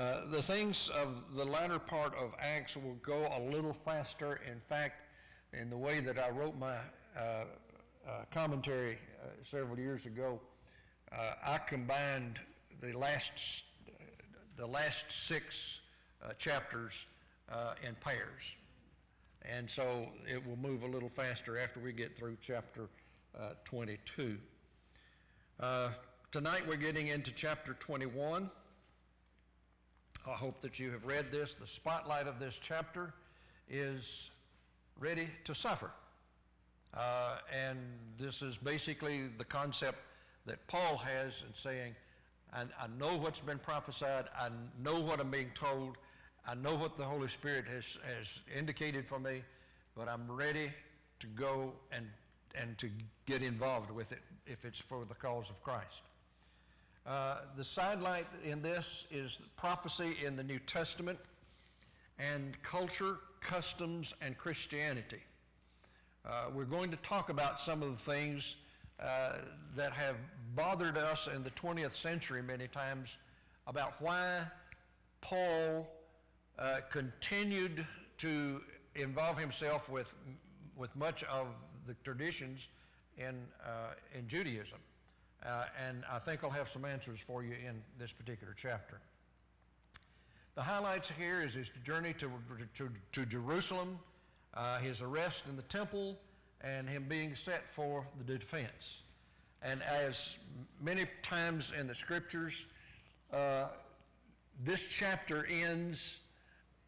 The things of the latter part of Acts will go a little faster. In fact, in the way that I wrote my commentary several years ago, I combined the last six chapters in pairs. And so it will move a little faster after we get through chapter 22. Tonight we're getting into chapter 21. I hope that you have read this. The spotlight of this chapter is ready to suffer. And this is basically the concept that Paul has in saying, I know what's been prophesied, I know what I'm being told, I know what the Holy Spirit has indicated for me, but I'm ready to go and to get involved with it if it's for the cause of Christ. The sidelight in this is prophecy in the New Testament and culture, customs, and Christianity. We're going to talk about some of the things that have bothered us in the 20th century many times about why Paul continued to involve himself with much of the traditions in Judaism. And I think I'll have some answers for you in this particular chapter. The highlights here is his journey to Jerusalem, his arrest in the temple, and him being set for the defense. And as many times in the scriptures, this chapter ends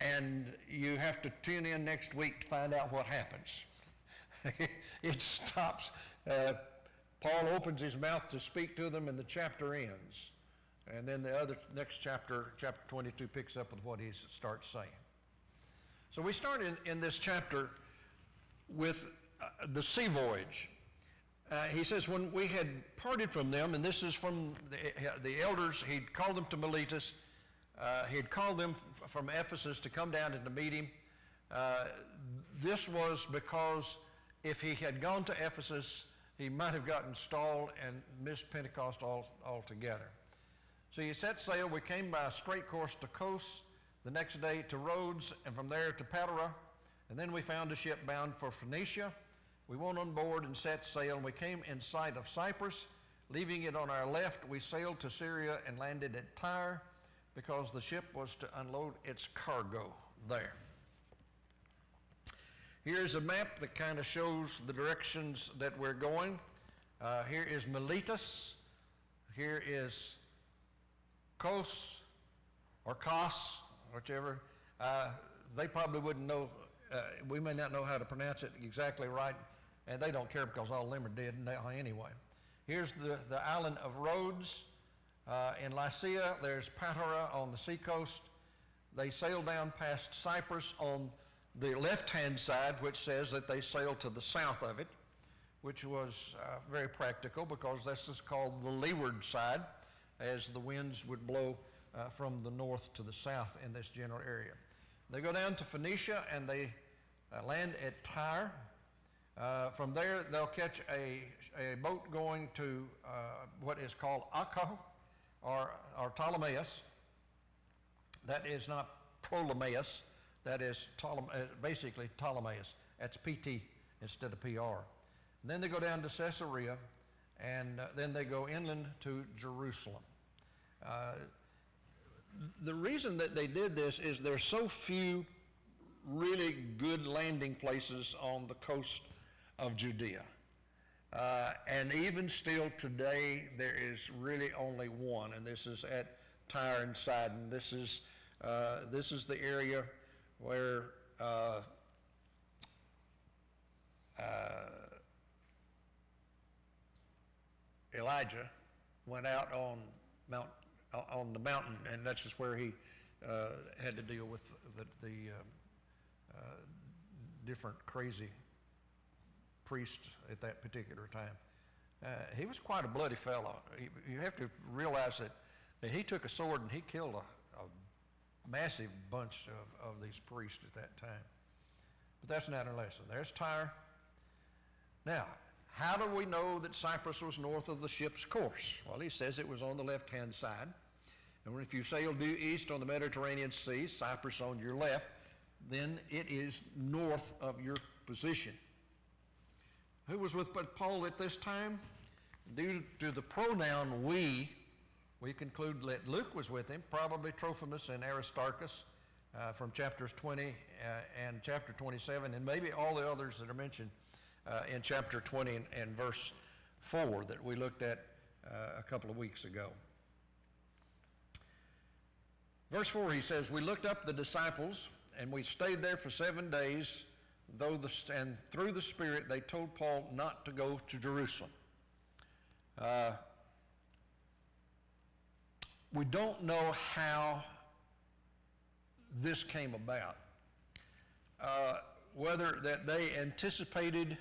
and you have to tune in next week to find out what happens. It stops. Paul opens his mouth to speak to them and the chapter ends. And then the next chapter, chapter 22, picks up with what he starts saying. So we start in this chapter with the sea voyage. He says, when we had parted from them, and this is from the elders, he'd called them to Miletus. He'd called them from Ephesus to come down and to meet him. This was because if he had gone to Ephesus, he might have gotten stalled and missed Pentecost altogether. So he set sail. We came by a straight course to Kos, the next day to Rhodes, and from there to Patara. And then we found a ship bound for Phoenicia. We went on board and set sail, and we came in sight of Cyprus. Leaving it on our left, we sailed to Syria and landed at Tyre because the ship was to unload its cargo there. Here's a map that kind of shows the directions that we're going. Here is Miletus. Here is Kos, or Kos, whichever. They probably wouldn't know. We may not know how to pronounce it exactly right, and they don't care because all of them are dead now anyway. Here's the island of Rhodes. In Lycia, there's Patara on the seacoast. They sailed down past Cyprus on the left-hand side, which says that they sailed to the south of it, which was very practical because this is called the leeward side, as the winds would blow from the north to the south in this general area. They go down to Phoenicia and they land at Tyre. From there, they'll catch a boat going to what is called Acco or Ptolemais. That is not Ptolemais. That is basically Ptolemais. That's PT instead of PR. And then they go down to Caesarea, and then they go inland to Jerusalem. The reason that they did this is there's so few really good landing places on the coast of Judea. And even still today, there is really only one, and this is at Tyre and Sidon. This is the area where Elijah went out on the mountain, and that's just where he had to deal with the different crazy priests at that particular time. He was quite a bloody fellow. You have to realize that he took a sword and he killed a massive bunch of these priests at that time. But that's not our lesson. There's Tyre. Now, how do we know that Cyprus was north of the ship's course? Well, he says it was on the left-hand side. And if you sail due east on the Mediterranean Sea, Cyprus on your left, then it is north of your position. Who was with Paul at this time? Due to the pronoun we conclude that Luke was with him, probably Trophimus and Aristarchus from chapters 20 and chapter 27, and maybe all the others that are mentioned in chapter 20 and verse 4 that we looked at a couple of weeks ago. Verse 4, he says, we looked up the disciples, and we stayed there for 7 days, and through the Spirit they told Paul not to go to Jerusalem. We don't know how this came about, whether that they anticipated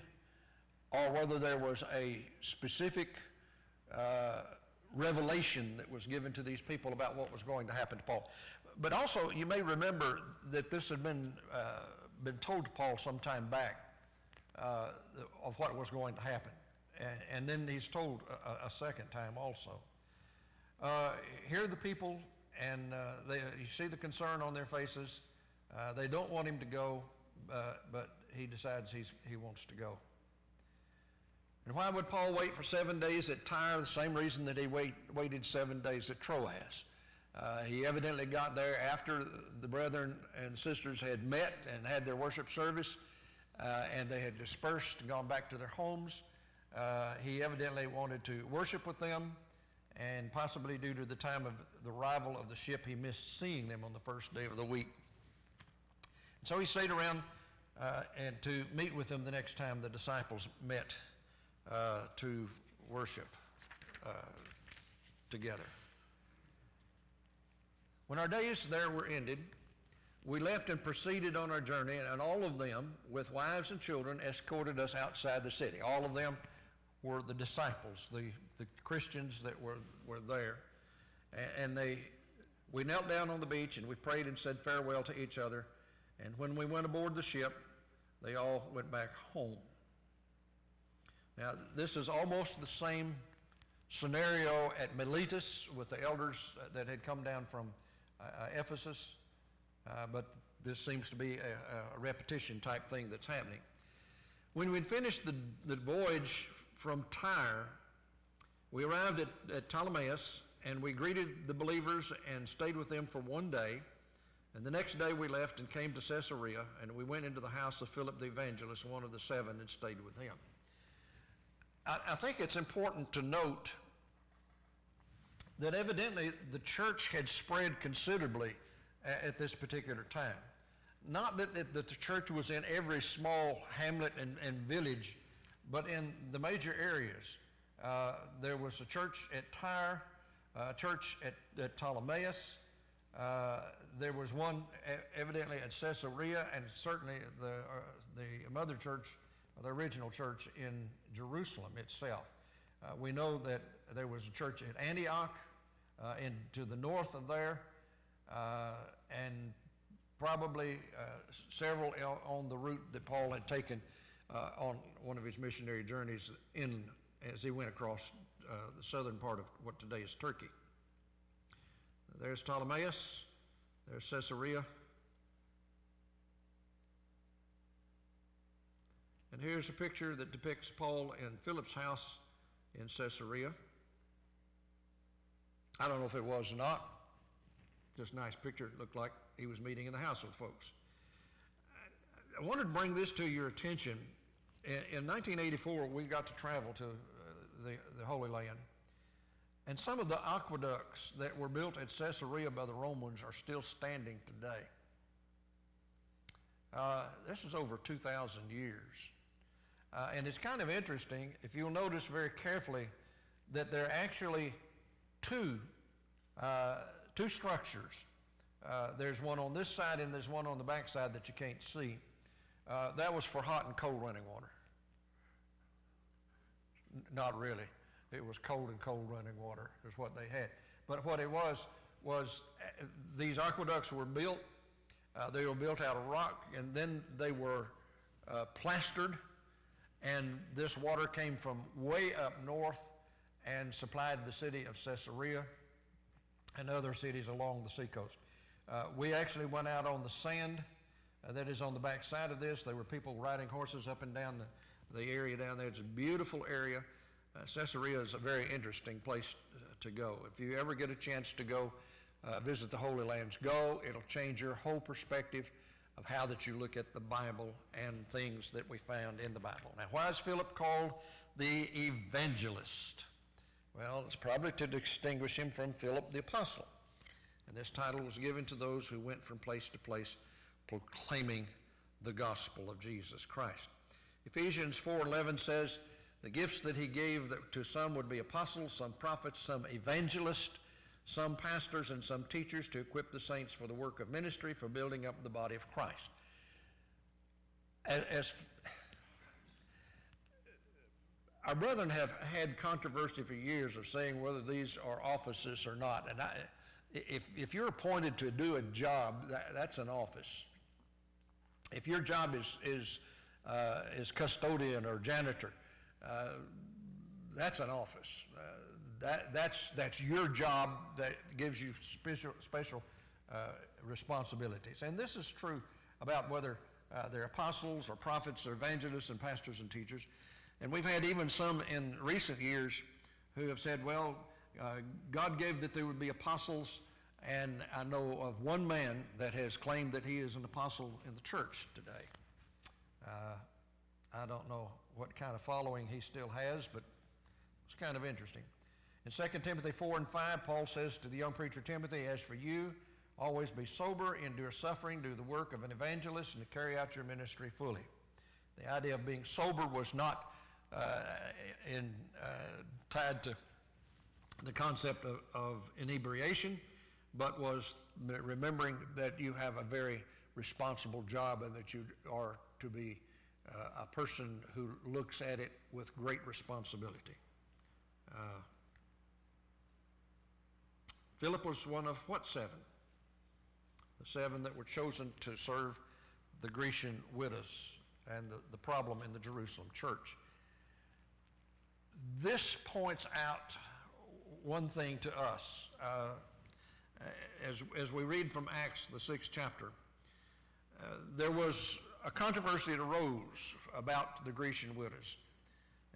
or whether there was a specific revelation that was given to these people about what was going to happen to Paul. But also, you may remember that this had been told to Paul some time back of what was going to happen. And then he's told a second time also. Here are the people, and you see the concern on their faces. They don't want him to go, but he decides he wants to go. And why would Paul wait for 7 days at Tyre? The same reason that he waited 7 days at Troas. He evidently got there after the brethren and sisters had met and had their worship service, and they had dispersed and gone back to their homes. He evidently wanted to worship with them, and possibly due to the time of the arrival of the ship, he missed seeing them on the first day of the week. And so he stayed around and to meet with them the next time the disciples met to worship together. When our days there were ended, we left and proceeded on our journey, and all of them, with wives and children, escorted us outside the city. All of them were the disciples, the Christians that were there. And we knelt down on the beach, and we prayed and said farewell to each other. And when we went aboard the ship, they all went back home. Now, this is almost the same scenario at Miletus with the elders that had come down from Ephesus, but this seems to be a repetition type thing that's happening. When we'd finished the voyage from Tyre, we arrived at Ptolemais, and we greeted the believers and stayed with them for 1 day. And the next day we left and came to Caesarea, and we went into the house of Philip the evangelist, one of the 7, and stayed with him. I think it's important to note that evidently the church had spread considerably at this particular time. Not that the church was in every small hamlet and village, but in the major areas. There was a church at Tyre, a church at Ptolemais. There was one evidently at Caesarea, and certainly the mother church, the original church in Jerusalem itself. We know that there was a church at Antioch to the north of there, and probably several on the route that Paul had taken on one of his missionary journeys as he went across the southern part of what today is Turkey. There's Ptolemais, there's Caesarea. And here's a picture that depicts Paul in Philip's house in Caesarea. I don't know if it was or not. Just a nice picture. It looked like he was meeting in the house with folks. I wanted to bring this to your attention. In 1984, we got to travel to the Holy Land. And some of the aqueducts that were built at Caesarea by the Romans are still standing today. This is over 2,000 years. And it's kind of interesting, if you'll notice very carefully, that there are actually two structures. There's one on this side and there's one on the back side that you can't see. That was for hot and cold running water. Not really. It was cold and cold running water is what they had. But what it was these aqueducts were built. They were built out of rock, and then they were plastered, and this water came from way up north and supplied the city of Caesarea. and other cities along the seacoast. We actually went out on the sand that is on the back side of this. There were people riding horses up and down the area down there. It's a beautiful area. Caesarea is a very interesting place to go. If you ever get a chance to go visit the Holy Lands, go. It'll change your whole perspective of how that you look at the Bible and things that we found in the Bible. Now, why is Philip called the evangelist? Well, it's probably to distinguish him from Philip the apostle. And this title was given to those who went from place to place proclaiming the gospel of Jesus Christ. Ephesians 4:11 says, the gifts that he gave to some would be apostles, some prophets, some evangelists, some pastors, and some teachers to equip the saints for the work of ministry, for building up the body of Christ. As our brethren have had controversy for years of saying whether these are offices or not. And if you're appointed to do a job, that's an office. If your job is custodian or janitor, that's an office. That's your job that gives you special responsibilities. And this is true about whether they're apostles or prophets or evangelists and pastors and teachers. And we've had even some in recent years who have said, well, God gave that there would be apostles, and I know of one man that has claimed that he is an apostle in the church today. I don't know what kind of following he still has, but it's kind of interesting. In 2 Timothy 4:5, Paul says to the young preacher Timothy, as for you, always be sober, endure suffering, do the work of an evangelist, and to carry out your ministry fully. The idea of being sober was not tied to the concept of inebriation, but was remembering that you have a very responsible job and that you are to be a person who looks at it with great responsibility. Philip was one of what 7? The 7 that were chosen to serve the Grecian widows and the problem in the Jerusalem church. This points out one thing to us. As we read from Acts, the 6th chapter, there was a controversy that arose about the Grecian widows.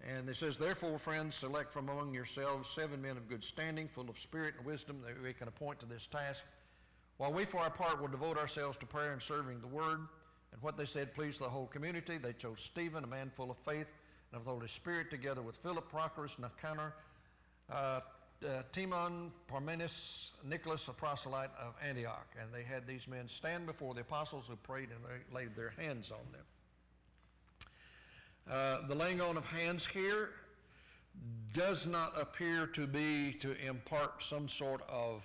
And it says, therefore, friends, select from among yourselves 7 men of good standing, full of spirit and wisdom, that we can appoint to this task, while we for our part will devote ourselves to prayer and serving the word. And what they said pleased the whole community. They chose Stephen, a man full of faith and of the Holy Spirit, together with Philip, Prochorus, Nicanor, Timon, Parmenas, Nicholas, a proselyte of Antioch. And they had these men stand before the apostles, who prayed and laid their hands on them. The laying on of hands here does not appear to be to impart some sort of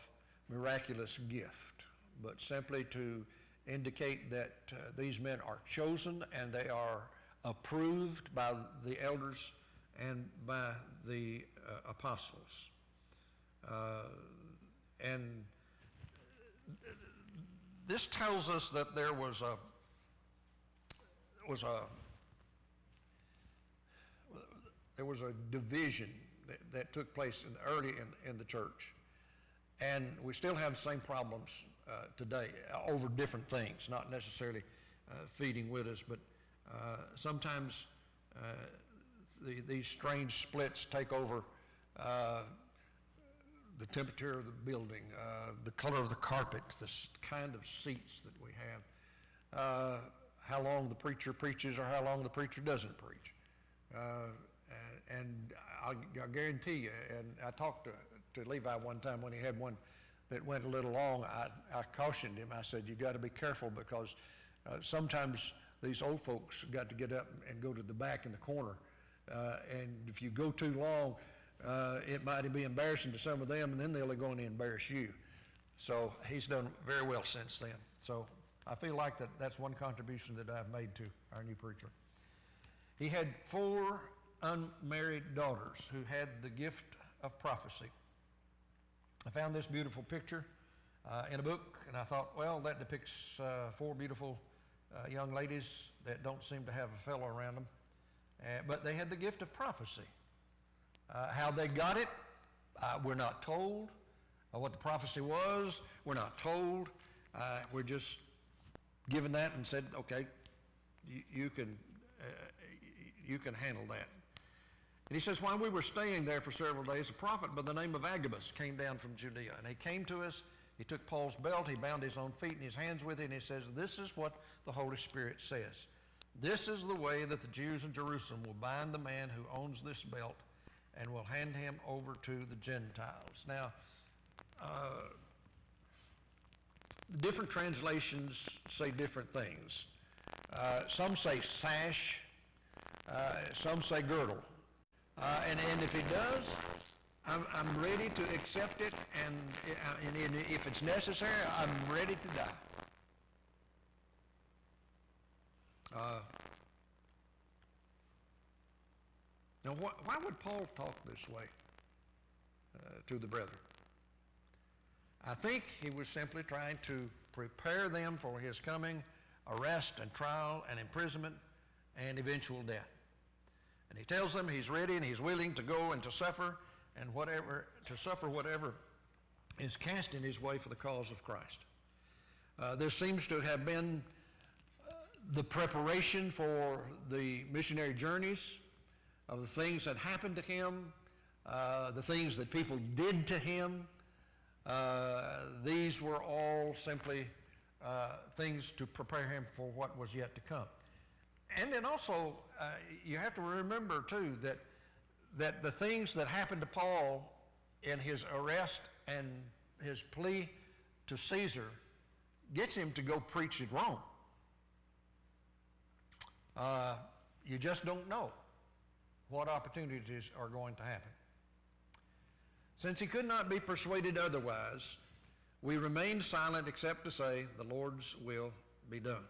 miraculous gift, but simply to indicate that these men are chosen and they are approved by the elders and by the apostles. And this tells us that there was a division that took place early in the church. And we still have the same problems today over different things, not necessarily feeding widows, but sometimes these strange splits take over the temperature of the building, the color of the carpet, the kind of seats that we have, how long the preacher preaches or how long the preacher doesn't preach. And I guarantee you, and I talked to Levi one time when he had one that went a little long, I cautioned him. I said, you got to be careful, because sometimes these old folks got to get up and go to the back in the corner. And if you go too long, it might be embarrassing to some of them, and then they're going to embarrass you. So he's done very well since then. So I feel like that's one contribution that I've made to our new preacher. He had 4 unmarried daughters who had the gift of prophecy. I found this beautiful picture in a book, and I thought, well, that depicts 4 beautiful young ladies that don't seem to have a fellow around them, but they had the gift of prophecy. How they got it, we're not told. what the prophecy was. We're not told. We're just given that and said, okay, you can handle that. And he says, while we were staying there for several days, a prophet by the name of Agabus came down from Judea. And he came to us. He took Paul's belt. He bound his own feet and his hands with it. And he says, this is what the Holy Spirit says. This is the way that the Jews in Jerusalem will bind the man who owns this belt and will hand him over to the Gentiles. Now, different translations say different things. Some say sash, some say girdle. And if he does, I'm ready to accept it, and if it's necessary, I'm ready to die. Now, why would Paul talk this way to the brethren? I think he was simply trying to prepare them for his coming arrest and trial and imprisonment and eventual death. And he tells them he's ready and he's willing to go and to suffer whatever is cast in his way for the cause of Christ. There seems to have been the preparation for the missionary journeys of the things that happened to him, the things that people did to him. These were all simply things to prepare him for what was yet to come. And then also, you have to remember too that the things that happened to Paul in his arrest and his plea to Caesar gets him to go preach at Rome. You just don't know what opportunities are going to happen. Since he could not be persuaded otherwise, we remained silent except to say, the Lord's will be done.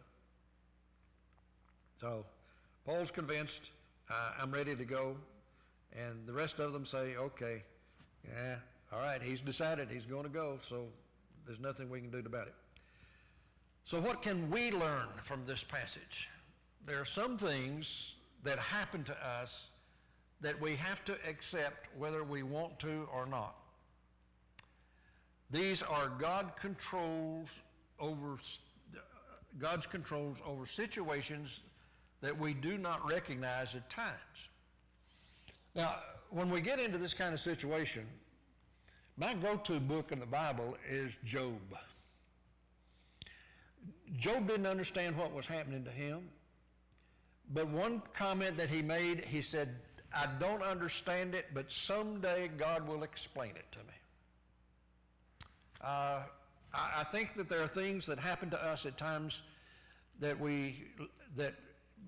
So Paul's convinced, I'm ready to go. And the rest of them say, okay, yeah, all right, he's decided he's going to go, so there's nothing we can do about it. So what can we learn from this passage? There are some things that happen to us that we have to accept whether we want to or not. These are God's controls over situations that we do not recognize at times. Now, when we get into this kind of situation, my go-to book in the Bible is Job. Job didn't understand what was happening to him, but one comment that he made, he said, I don't understand it, but someday God will explain it to me. I think that there are things that happen to us at times that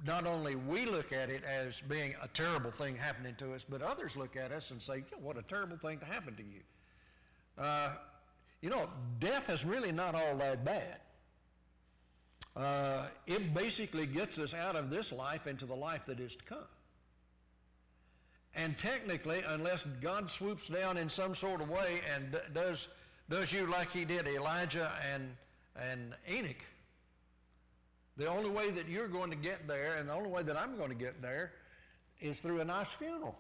not only we look at it as being a terrible thing happening to us, but others look at us and say, what a terrible thing to happen to you. Death is really not all that bad. It basically gets us out of this life into the life that is to come. And technically, unless God swoops down in some sort of way and does you like he did Elijah and Enoch, the only way that you're going to get there and the only way that I'm going to get there is through a nice funeral.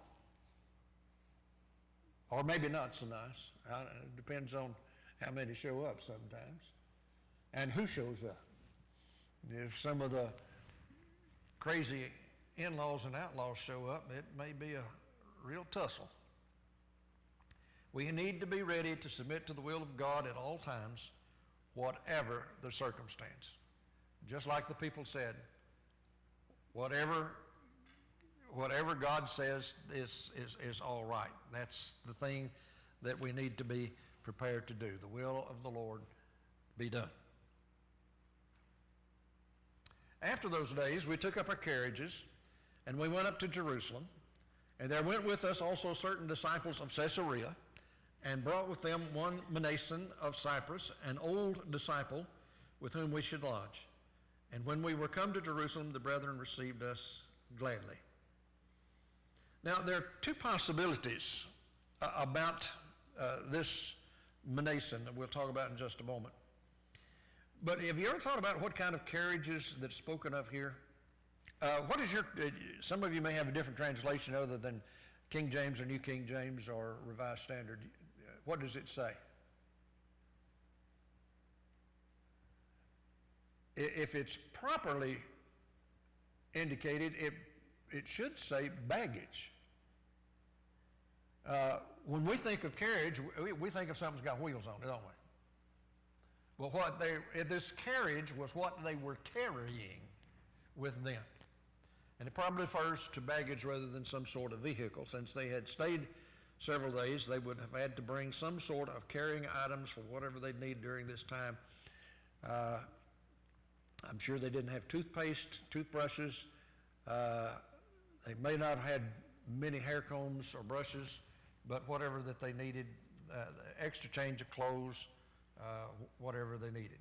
Or maybe not so nice. It depends on how many show up sometimes and who shows up. If some of the crazy in-laws and outlaws show up, it may be a real tussle. We need to be ready to submit to the will of God at all times, whatever the circumstance. Just like the people said, whatever God says is all right. That's the thing that we need to be prepared to do. The will of the Lord be done. After those days, we took up our carriages, and we went up to Jerusalem. And there went with us also certain disciples of Caesarea, and brought with them one Mnason of Cyprus, an old disciple, with whom we should lodge. And when we were come to Jerusalem, the brethren received us gladly. Now, there are two possibilities about this Mnason that we'll talk about in just a moment. But have you ever thought about what kind of carriages that's spoken of here? What is some of you may have a different translation other than King James or New King James or Revised Standard. What does it say? if it's properly indicated, it should say baggage. When we think of carriage, we think of something that's got wheels on it, don't we? Well, this carriage was what they were carrying with them. And it probably refers to baggage rather than some sort of vehicle. Since they had stayed several days, they would have had to bring some sort of carrying items for whatever they'd need during this time. I'm sure they didn't have toothpaste, toothbrushes. They may not have had many hair combs or brushes, but whatever that they needed, the extra change of clothes, whatever they needed.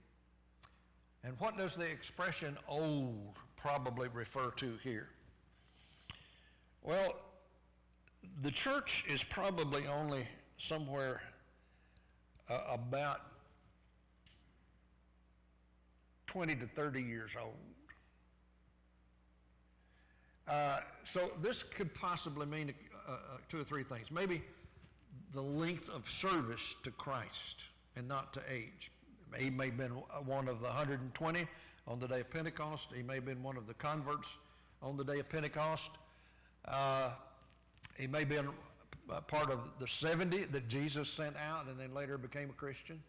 And what does the expression old probably refer to here? Well, the church is probably only somewhere about 20 to 30 years old. So this could possibly mean two or three things. Maybe the length of service to Christ and not to age. He may have been one of the 120 on the day of Pentecost. He may have been one of the converts on the day of Pentecost. He may have been part of the 70 that Jesus sent out and then later became a Christian.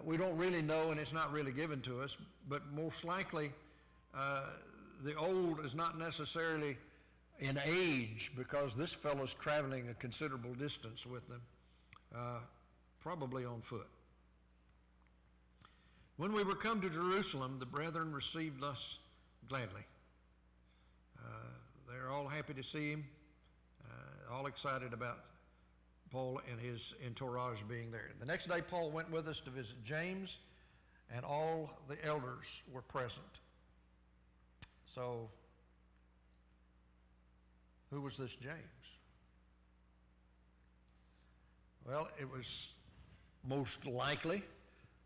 We don't really know, and it's not really given to us, but most likely the old is not necessarily in age, because this fellow's traveling a considerable distance with them, probably on foot. When we were come to Jerusalem, the brethren received us gladly. They're all happy to see him, all excited about Paul and his entourage being there. The next day, Paul went with us to visit James, and all the elders were present. So, who was this James? Well, it was most likely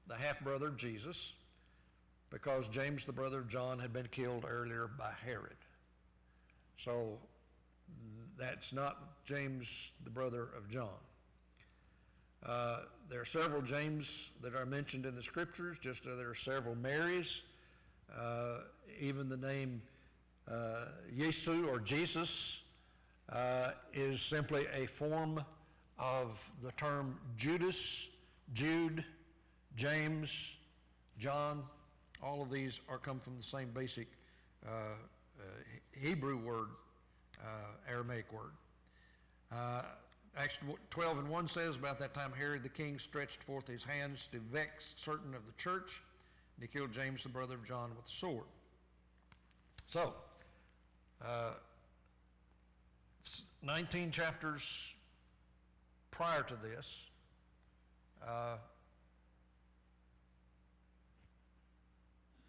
the half-brother of Jesus, because James, the brother of John, had been killed earlier by Herod. So that's not James, the brother of John. There are several James that are mentioned in the scriptures, just as there are several Marys. Even the name Yesu or Jesus is simply a form of the term Judas, Jude, James, John. All of these are come from the same basic Hebrew word, Aramaic word. Acts 12:1 says, about that time Herod the king stretched forth his hands to vex certain of the church, and he killed James, the brother of John, with a sword. So, 19 chapters prior to this,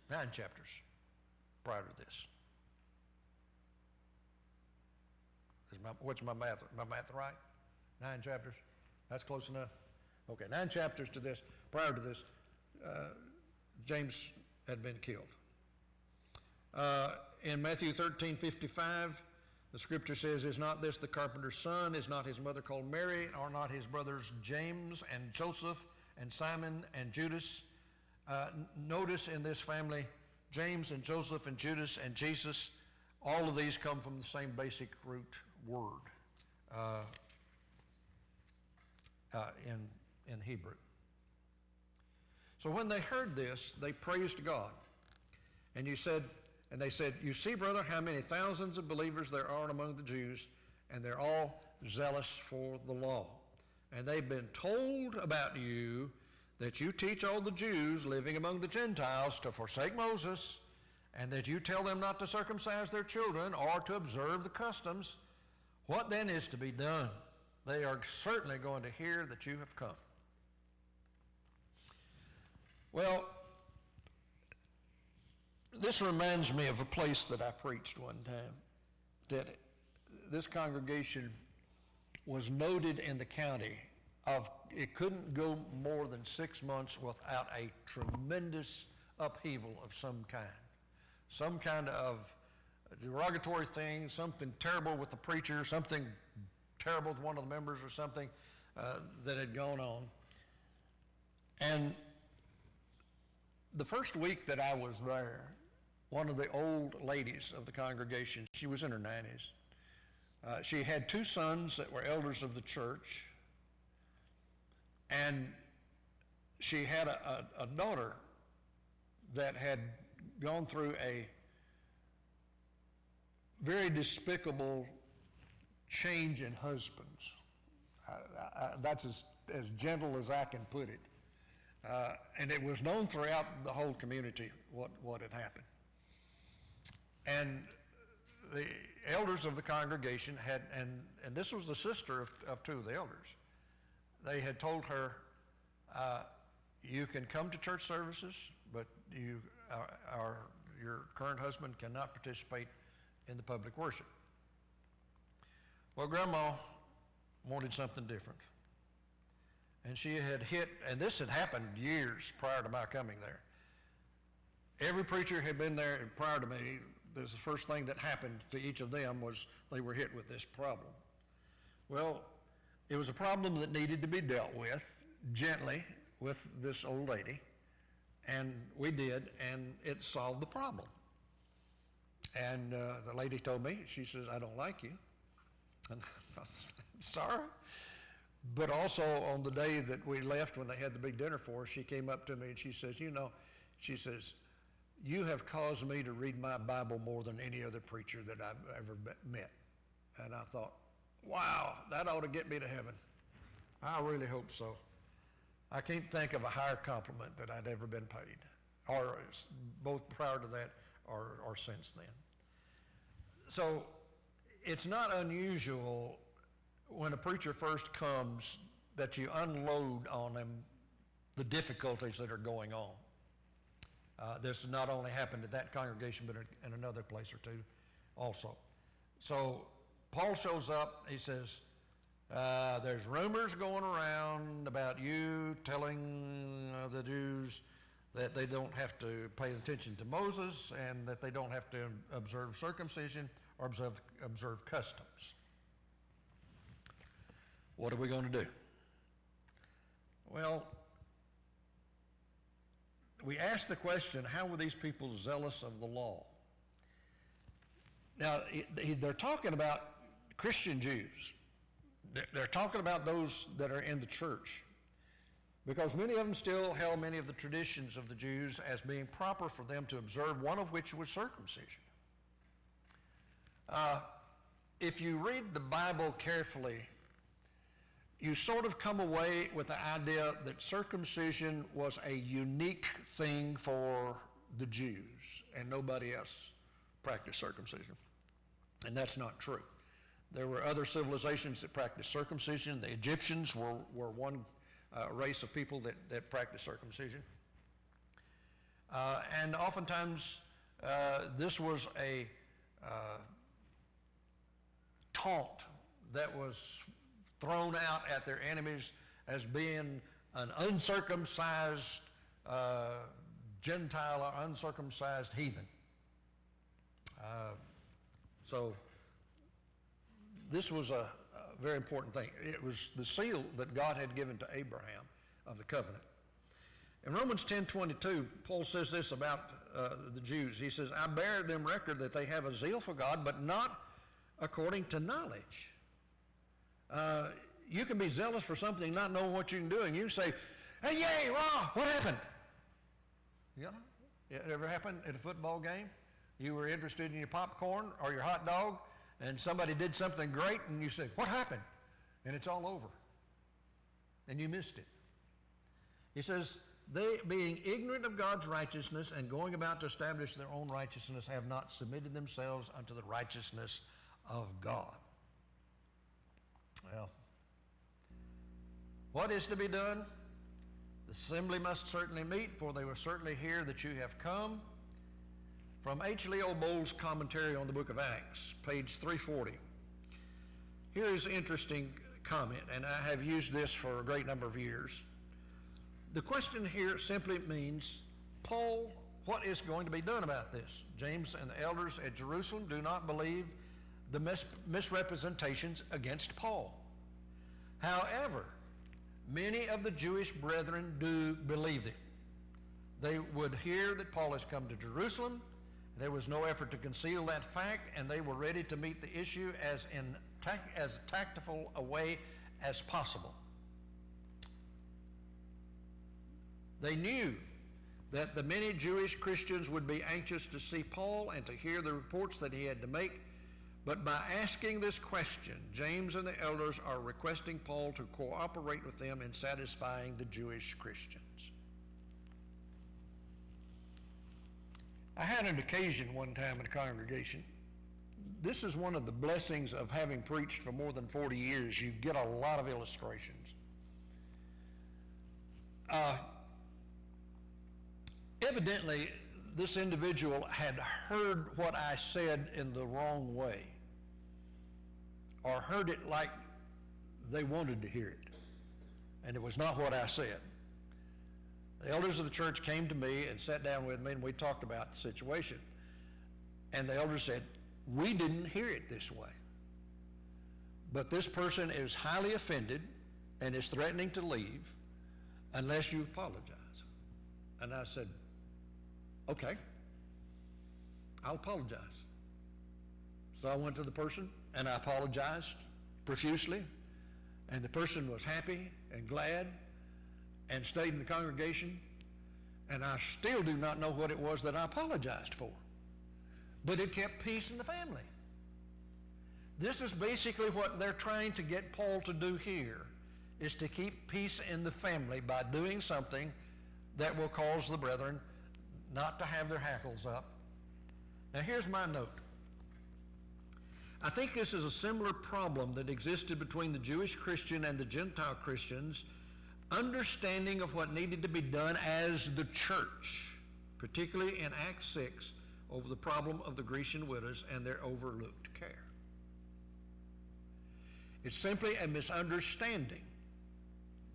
9 chapters prior to this. What's my math? My math right? 9 chapters? That's close enough? Okay, 9 chapters to this, prior to this, James had been killed. In Matthew 13:55, the scripture says, is not this the carpenter's son? Is not his mother called Mary? Are not his brothers James and Joseph and Simon and Judas? Notice in this family, James and Joseph and Judas and Jesus, all of these come from the same basic root word in Hebrew. So when they heard this, they praised God. And they said, you see, brother, how many thousands of believers there are among the Jews, and they're all zealous for the law. And they've been told about you that you teach all the Jews living among the Gentiles to forsake Moses, and that you tell them not to circumcise their children or to observe the customs. What then is to be done? They are certainly going to hear that you have come. Well, this reminds me of a place that I preached one time, that this congregation was noted in the county of, it couldn't go more than 6 months without a tremendous upheaval of some kind of derogatory thing, something terrible with the preacher, something terrible with one of the members or something that had gone on. And The first week that I was there, one of the old ladies of the congregation, she was in her 90s. She had two sons that were elders of the church, and she had a daughter that had gone through a very despicable change in husbands. That's as gentle as I can put it. And it was known throughout the whole community what had happened. And the elders of the congregation had, and this was the sister of two of the elders, they had told her, you can come to church services, but your current husband cannot participate in the public worship. Well, Grandma wanted something different. And she had hit, and this had happened years prior to my coming there. Every preacher had been there, and prior to me, the first thing that happened to each of them was they were hit with this problem. Well, it was a problem that needed to be dealt with gently with this old lady, and we did, and it solved the problem. And the lady told me, she says, I don't like you. And I was sorry. But also on the day that we left, when they had the big dinner for us, she came up to me and she says, she says, you have caused me to read my Bible more than any other preacher that I've ever met. And I thought, wow, that ought to get me to heaven. I really hope so. I can't think of a higher compliment that I'd ever been paid, or both prior to that or since then. So it's not unusual when a preacher first comes that you unload on them the difficulties that are going on. This has not only happened at that congregation, but in another place or two also. So Paul shows up, he says, there's rumors going around about you telling the Jews that they don't have to pay attention to Moses and that they don't have to observe circumcision or observe customs. What are we going to do? Well, we asked the question, how were these people zealous of the law? Now, they're talking about Christian Jews. They're talking about those that are in the church, because many of them still held many of the traditions of the Jews as being proper for them to observe, one of which was circumcision. If you read the Bible carefully, you sort of come away with the idea that circumcision was a unique thing for the Jews and nobody else practiced circumcision. And that's not true. There were other civilizations that practiced circumcision. The Egyptians were one race of people that practiced circumcision. And oftentimes this was a taunt that was thrown out at their enemies as being an uncircumcised Gentile or uncircumcised heathen. So this was a very important thing. It was the seal that God had given to Abraham of the covenant. In Romans 10:22, Paul says this about the Jews. He says, I bear them record that they have a zeal for God, but not according to knowledge. You can be zealous for something, not knowing what you're doing. You can say, hey, yay, rah, what happened? You know, it ever happened at a football game? You were interested in your popcorn or your hot dog, and somebody did something great, and you said, what happened? And it's all over. And you missed it. He says, they, being ignorant of God's righteousness and going about to establish their own righteousness, have not submitted themselves unto the righteousness of God. Well, what is to be done? The assembly must certainly meet, for they will certainly hear that you have come. From H. Leo Bowles' commentary on the book of Acts, page 340. Here is an interesting comment, and I have used this for a great number of years. The question here simply means, Paul, what is going to be done about this? James and the elders at Jerusalem do not believe the misrepresentations against Paul. However, many of the Jewish brethren do believe it. They would hear that Paul has come to Jerusalem. There was no effort to conceal that fact, and they were ready to meet the issue as tactful a way as possible. They knew that the many Jewish Christians would be anxious to see Paul and to hear the reports that he had to make. But by asking this question, James and the elders are requesting Paul to cooperate with them in satisfying the Jewish Christians. I had an occasion one time in a congregation. This is one of the blessings of having preached for more than 40 years. You get a lot of illustrations. Evidently, this individual had heard what I said in the wrong way, or heard it like they wanted to hear it, and it was not what I said. The elders of the church came to me and sat down with me, and we talked about the situation. And the elders said, we didn't hear it this way, but this person is highly offended and is threatening to leave unless you apologize. And I said, okay, I'll apologize. So I went to the person and I apologized profusely, and the person was happy and glad and stayed in the congregation, and I still do not know what it was that I apologized for, but it kept peace in the family. This is basically what they're trying to get Paul to do here, is to keep peace in the family by doing something that will cause the brethren not to have their hackles up. Now here's my note. I think this is a similar problem that existed between the Jewish Christian and the Gentile Christians, understanding of what needed to be done as the church, particularly in Acts 6, over the problem of the Grecian widows and their overlooked care. It's simply a misunderstanding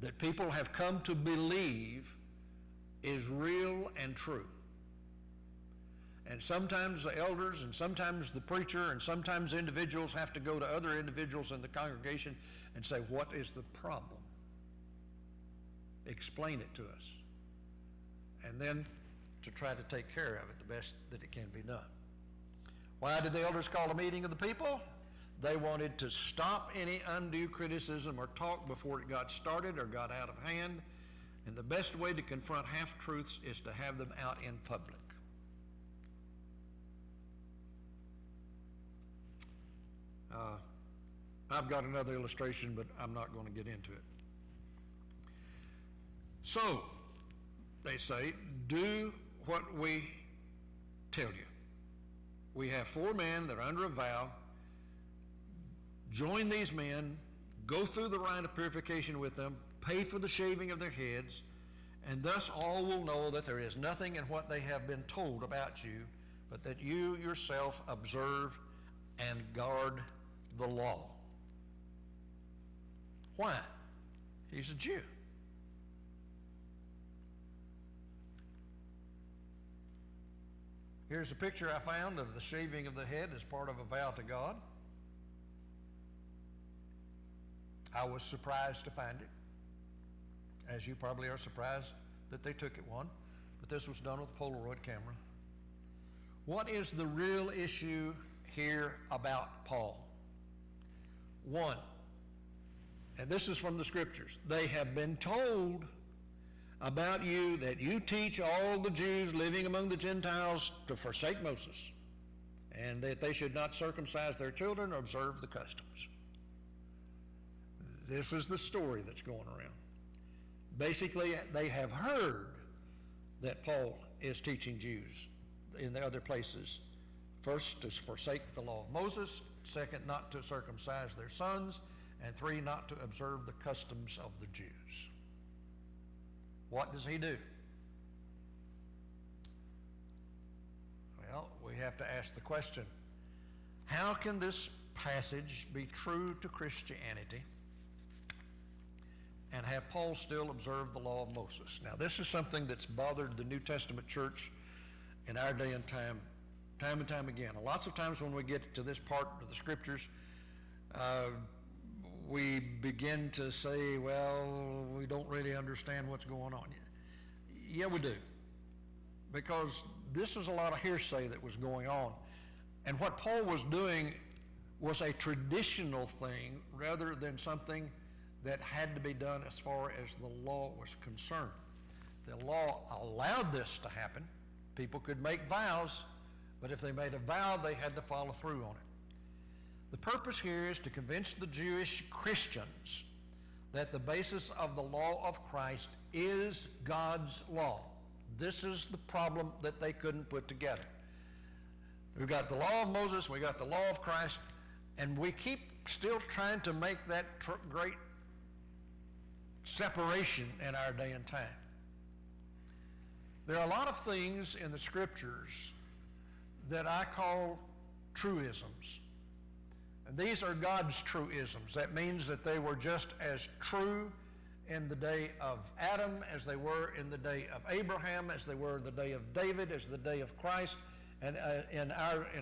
that people have come to believe is real and true. And sometimes the elders and sometimes the preacher and sometimes individuals have to go to other individuals in the congregation and say, what is the problem? Explain it to us. And then to try to take care of it the best that it can be done. Why did the elders call a meeting of the people? They wanted to stop any undue criticism or talk before it got started or got out of hand. And the best way to confront half-truths is to have them out in public. I've got another illustration, but I'm not going to get into it. So, they say, do what we tell you. We have 4 men that are under a vow. Join these men, go through the rite of purification with them, pay for the shaving of their heads, and thus all will know that there is nothing in what they have been told about you, but that you yourself observe and guard the law. Why? He's a Jew. Here's a picture I found of the shaving of the head as part of a vow to God. I was surprised to find it, as you probably are surprised that they took it one, but this was done with a Polaroid camera. What is the real issue here about Paul? 1, and this is from the scriptures, they have been told about you that you teach all the Jews living among the Gentiles to forsake Moses, and that they should not circumcise their children or observe the customs. This is the story that's going around. Basically, they have heard that Paul is teaching Jews in the other places, first, to forsake the law of Moses, second, not to circumcise their sons, and 3, not to observe the customs of the Jews. What does he do? Well, we have to ask the question, how can this passage be true to Christianity and have Paul still observe the law of Moses? Now, this is something that's bothered the New Testament church in our day and time and time again. Lots of times when we get to this part of the scriptures, we begin to say, well, we don't really understand what's going on. Yeah, we do. because this is a lot of hearsay that was going on. And what Paul was doing was a traditional thing rather than something that had to be done as far as the law was concerned. The law allowed this to happen. People could make vows, but if they made a vow, they had to follow through on it. The purpose here is to convince the Jewish Christians that the basis of the law of Christ is God's law. This is the problem that they couldn't put together. We've got the law of Moses, we got the law of Christ, and we keep still trying to make that great separation in our day and time. There are a lot of things in the scriptures that I call truisms. And these are God's truisms. That means that they were just as true in the day of Adam as they were in the day of Abraham, as they were in the day of David, as the day of Christ, and in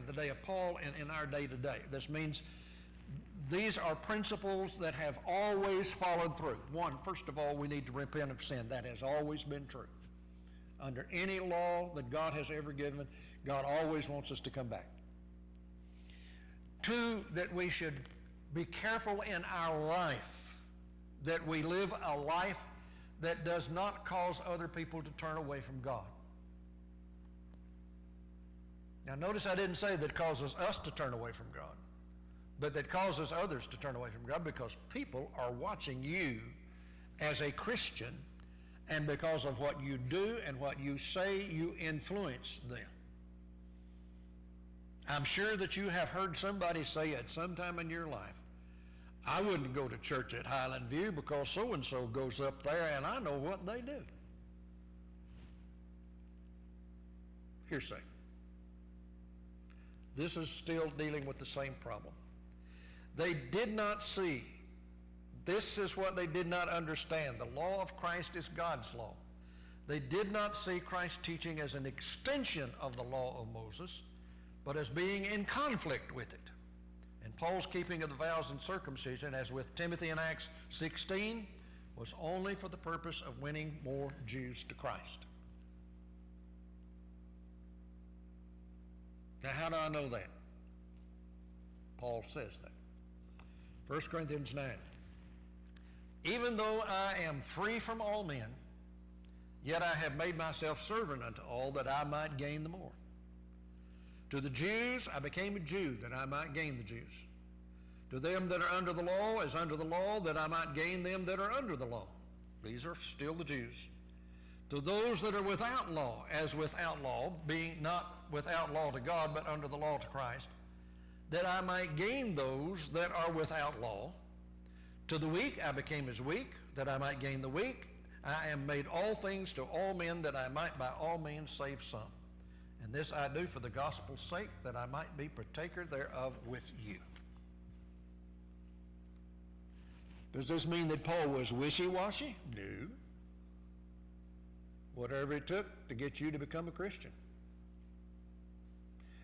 the day of Paul, and in our day today. This means these are principles that have always followed through. One, first of all, we need to repent of sin. That has always been true. Under any law that God has ever given, God always wants us to come back. Two, that we should be careful in our life, that we live a life that does not cause other people to turn away from God. Now notice I didn't say that causes us to turn away from God, but that causes others to turn away from God, because people are watching you as a Christian, and because of what you do and what you say, you influence them. I'm sure that you have heard somebody say at some time in your life, I wouldn't go to church at Highland View because so-and-so goes up there and I know what they do. Hearsay. This is still dealing with the same problem. They did not see. This is what they did not understand. The law of Christ is God's law. They did not see Christ's teaching as an extension of the law of Moses, but as being in conflict with it. And Paul's keeping of the vows and circumcision, as with Timothy in Acts 16, was only for the purpose of winning more Jews to Christ. Now, how do I know that? Paul says that. 1 Corinthians 9. Even though I am free from all men, yet I have made myself servant unto all, that I might gain the more. To the Jews I became a Jew, that I might gain the Jews. To them that are under the law, as under the law, that I might gain them that are under the law. These are still the Jews. To those that are without law, as without law, being not without law to God, but under the law to Christ, that I might gain those that are without law. To the weak I became as weak, that I might gain the weak. I am made all things to all men, that I might by all means save some. And this I do for the gospel's sake, that I might be partaker thereof with you. Does this mean that Paul was wishy-washy? No. Whatever it took to get you to become a Christian.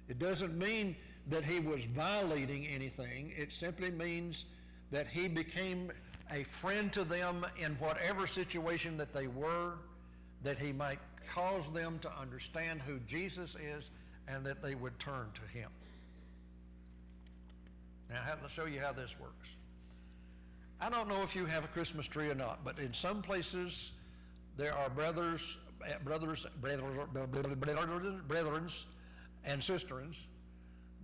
It doesn't mean that he was violating anything. It simply means that he became a friend to them in whatever situation that they were, that he might cause them to understand who Jesus is and that they would turn to him. Now, I'll show you how this works. I don't know if you have a Christmas tree or not, but in some places there are brothers and sisterins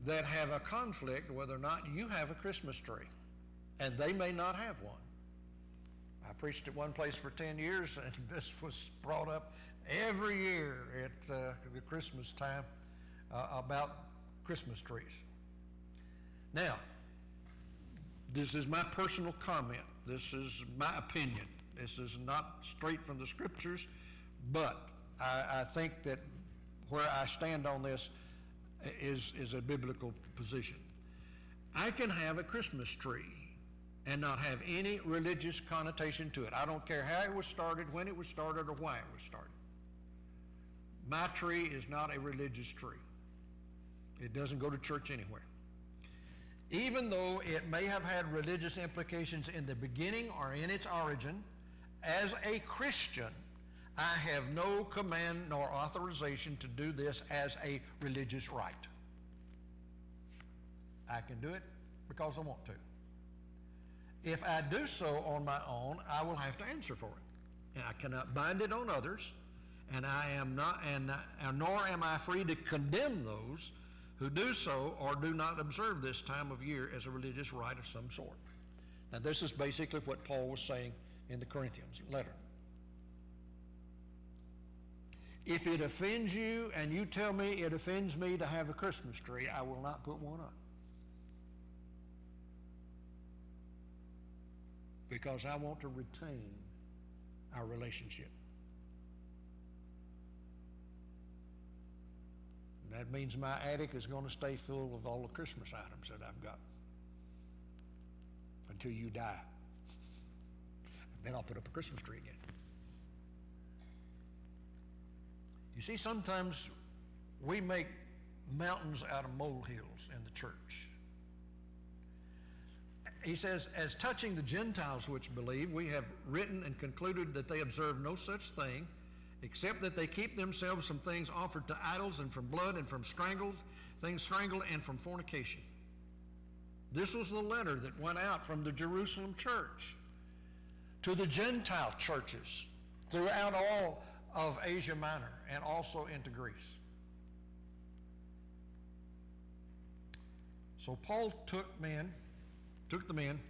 that have a conflict whether or not you have a Christmas tree, and they may not have one. I preached at one place for 10 years, and this was brought up every year at the Christmas time about Christmas trees. Now, this is my personal comment. This is my opinion. This is not straight from the scriptures, but I think that where I stand on this is a biblical position. I can have a Christmas tree and not have any religious connotation to it. I don't care how it was started, when it was started, or why it was started. My tree is not a religious tree. It doesn't go to church anywhere. Even though it may have had religious implications in the beginning or in its origin, as a Christian, I have no command nor authorization to do this as a religious rite. I can do it because I want to. If I do so on my own, I will have to answer for it. And I cannot bind it on others, and I am not, and nor am I free to condemn those who do so or do not observe this time of year as a religious rite of some sort. Now, this is basically what Paul was saying in the Corinthians letter. If it offends you and you tell me it offends me to have a Christmas tree, I will not put one up. Because I want to retain our relationship. And that means my attic is going to stay full of all the Christmas items that I've got until you die. Then I'll put up a Christmas tree again. You see, sometimes we make mountains out of molehills in the church. He says, as touching the Gentiles which believe, we have written and concluded that they observe no such thing, except that they keep themselves from things offered to idols and from blood and from things strangled and from fornication. This was the letter that went out from the Jerusalem church to the Gentile churches throughout all of Asia Minor and also into Greece. So Paul took the men.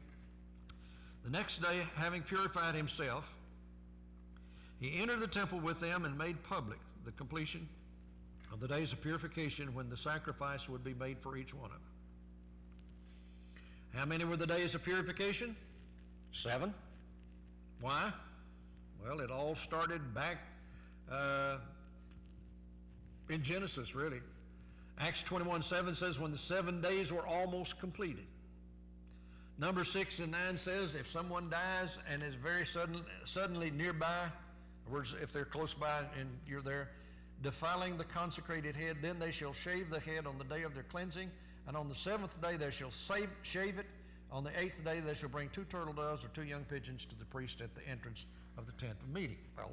The next day, having purified himself, he entered the temple with them and made public the completion of the days of purification when the sacrifice would be made for each one of them. How many were the days of purification? 7. Why? Well, it all started back in Genesis, really. Acts 21:7 says when the 7 days were almost completed. Numbers 6 and 9 says if someone dies and is very suddenly nearby, in other words, if they're close by and you're there, defiling the consecrated head, then they shall shave the head on the day of their cleansing, and on the 7th day they shall shave it. On the 8th day they shall bring 2 turtle doves or 2 young pigeons to the priest at the entrance of the tent of meeting. Well,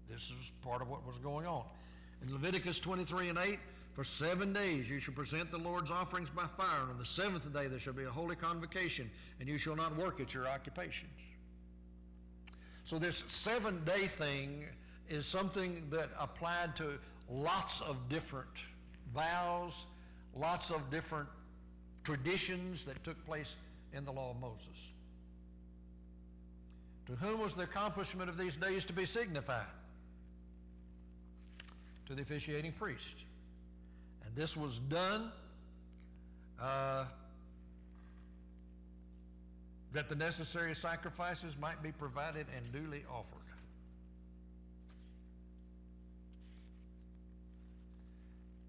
this is part of what was going on. In Leviticus 23:8, for 7 days you shall present the Lord's offerings by fire, and on the 7th day there shall be a holy convocation, and you shall not work at your occupations. So this 7-day thing is something that applied to lots of different vows, lots of different traditions that took place in the law of Moses. To whom was the accomplishment of these days to be signified? To the officiating priest. And this was done that the necessary sacrifices might be provided and duly offered.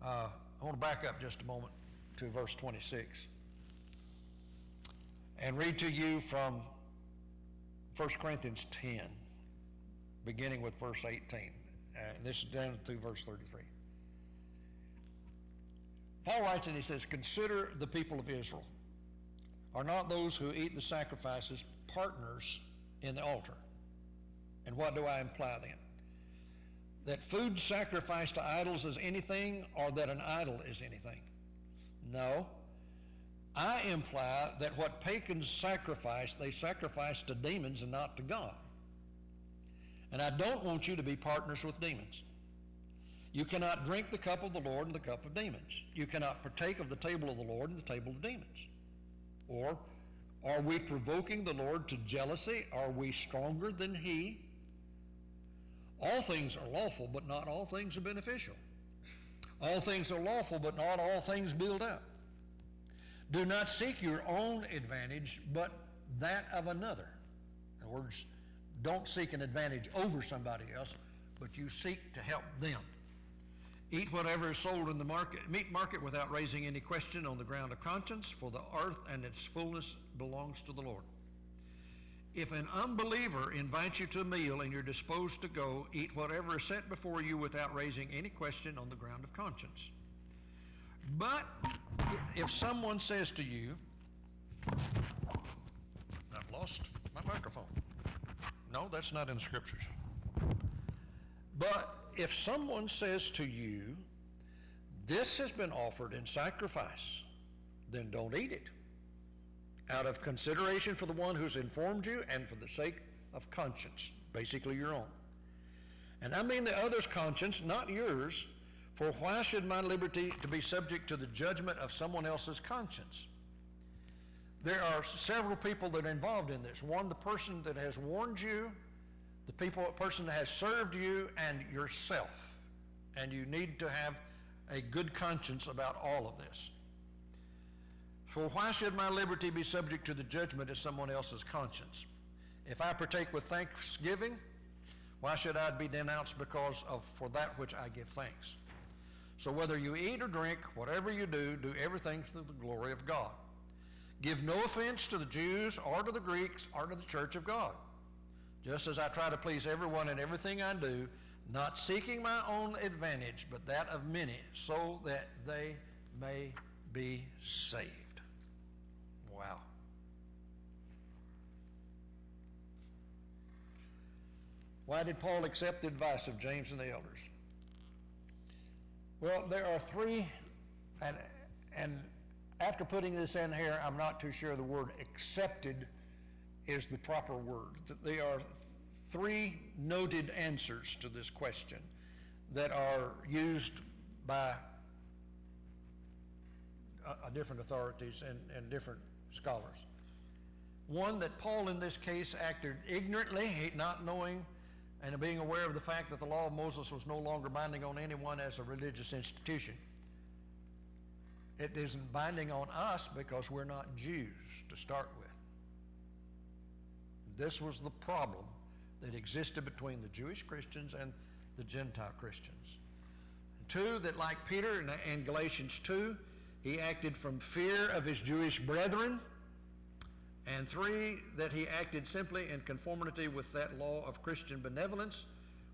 I want to back up just a moment to verse 26 and read to you from 1 Corinthians 10, beginning with verse 18. This is down through verse 33. Paul writes and he says, consider the people of Israel. Are not those who eat the sacrifices partners in the altar? And what do I imply then? That food sacrificed to idols is anything, or that an idol is anything? No. I imply that what pagans sacrifice, they sacrifice to demons and not to God. And I don't want you to be partners with demons. You cannot drink the cup of the Lord and the cup of demons. You cannot partake of the table of the Lord and the table of demons. Or are we provoking the Lord to jealousy? Are we stronger than he? All things are lawful, but not all things are beneficial. All things are lawful, but not all things build up. Do not seek your own advantage, but that of another. In other words, don't seek an advantage over somebody else, but you seek to help them. Eat whatever is sold in the meat market without raising any question on the ground of conscience, for the earth and its fullness belongs to the Lord. If an unbeliever invites you to a meal and you're disposed to go, eat whatever is set before you without raising any question on the ground of conscience. But if someone says to you, I've lost my microphone. No, that's not in the scriptures. But if someone says to you, this has been offered in sacrifice, then don't eat it, out of consideration for the one who's informed you and for the sake of conscience, basically your own. And I mean the other's conscience, not yours, for why should my liberty to be subject to the judgment of someone else's conscience? There are several people that are involved in this. One, the person that has warned you, the person that has served you, and yourself. And you need to have a good conscience about all of this. For why should my liberty be subject to the judgment of someone else's conscience? If I partake with thanksgiving, why should I be denounced for that which I give thanks? So whether you eat or drink, whatever you do, do everything to the glory of God. Give no offense to the Jews or to the Greeks or to the church of God, just as I try to please everyone in everything I do, not seeking my own advantage, but that of many, so that they may be saved. Wow. Why did Paul accept the advice of James and the elders? Well, there are three, and after putting this in here, I'm not too sure the word accepted is the proper word. There are three noted answers to this question that are used by different authorities and different scholars. One, that Paul in this case acted ignorantly, not knowing and being aware of the fact that the law of Moses was no longer binding on anyone as a religious institution. It isn't binding on us because we're not Jews to start with. This was the problem that existed between the Jewish Christians and the Gentile Christians. Two, that like Peter in Galatians 2, he acted from fear of his Jewish brethren. And three, that he acted simply in conformity with that law of Christian benevolence,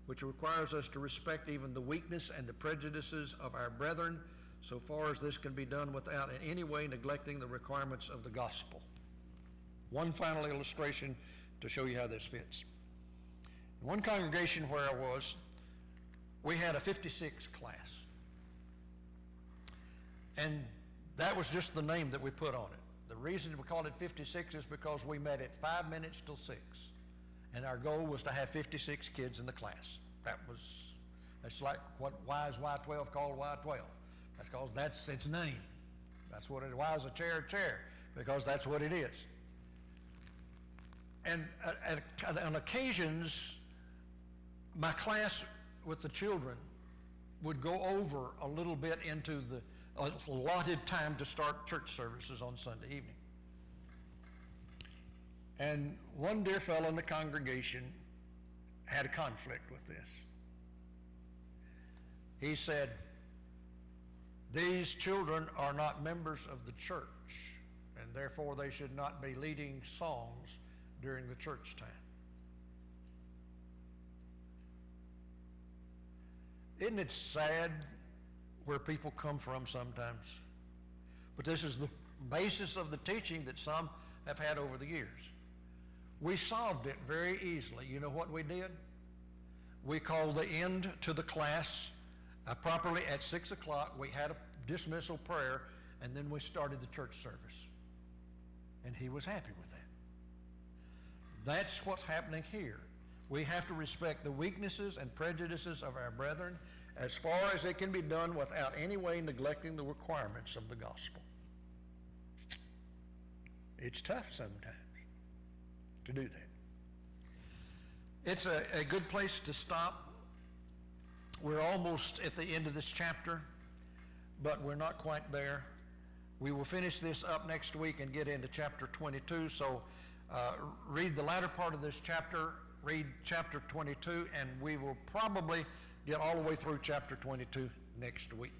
which requires us to respect even the weakness and the prejudices of our brethren, so far as this can be done without in any way neglecting the requirements of the gospel. One final illustration to show you how this fits. In one congregation where I was, we had a 56 class. And that was just the name that we put on it. The reason we called it 56 is because we met at 5 minutes till 6. And our goal was to have 56 kids in the class. That's like why is Y12 called Y12? That's because that's its name. That's what it, why is a chair, because that's what it is. And on occasions, my class with the children would go over a little bit into the allotted time to start church services on Sunday evening. And one dear fellow in the congregation had a conflict with this. He said, these children are not members of the church, and therefore they should not be leading songs during the church time. Isn't it sad where people come from sometimes? But this is the basis of the teaching that some have had over the years. We solved it very easily. You know what we did? We called the end to the class properly at 6 o'clock. We had a dismissal prayer, and then we started the church service. And he was happy with that. That's what's happening here. We have to respect the weaknesses and prejudices of our brethren as far as it can be done without any way neglecting the requirements of the gospel. It's tough sometimes to do that. It's a good place to stop. We're almost at the end of this chapter, but we're not quite there. We will finish this up next week and get into chapter 22, so read the latter part of this chapter, read chapter 22, and we will probably get all the way through chapter 22 next week.